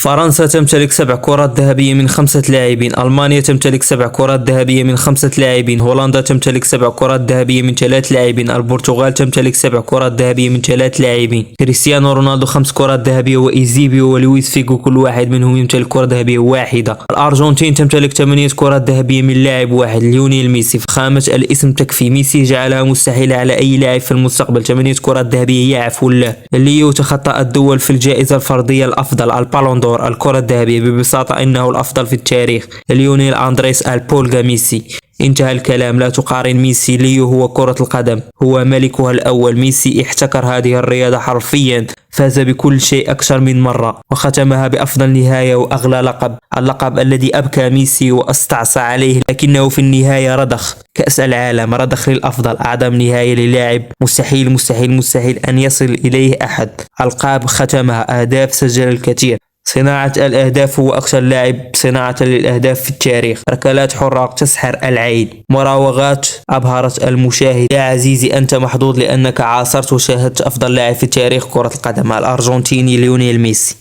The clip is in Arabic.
فرنسا تمتلك 7 كرات ذهبية من 5 لاعبين. ألمانيا تمتلك 7 كرات ذهبية من 5 لاعبين. هولندا تمتلك 7 كرات ذهبية من 3 لاعبين. البرتغال تمتلك 7 كرات ذهبية من 3 لاعبين. كريستيانو رونالدو 5 كرات ذهبية، وإيزيبيو ولويس فيغو كل واحد منهم يمتلك كرة ذهبية واحدة. الأرجنتين تمتلك 8 كرات ذهبية من لاعب واحد، ليونيل ميسي. فخامة الاسم تكفي، ميسي جعلها مستحيلة على أي لاعب في المستقبل. 8 كرات ذهبية يعفو الله. ليو تخطى الدول في الجائزة الفردية الأفضل، البالون دور، الكرة الذهبية. ببساطة إنه الأفضل في التاريخ. ليونيل أندريس البولغا ميسي. انتهى الكلام. لا تقارن ميسي. ليو هو كرة القدم، هو ملكها الأول. ميسي احتكر هذه الرياضة حرفيا، فاز بكل شيء أكثر من مرة، وختمها بأفضل نهاية وأغلى لقب، اللقب الذي أبكى ميسي واستعصى عليه، لكنه في النهاية رضخ. كأس العالم، رضخ للأفضل، أعظم نهاية للاعب مستحيل مستحيل مستحيل أن يصل إليه أحد. ألقاب ختمها، أهداف سجل الكثير. صناعة الأهداف، هو أكثر لاعب صناعة للأهداف في التاريخ. ركلات حرة تسحر العين. مراوغات أبهرت المشاهد. يا عزيزي أنت محظوظ لأنك عاصرت وشاهدت أفضل لاعب في تاريخ كرة القدم، الأرجنتيني ليونيل ميسي.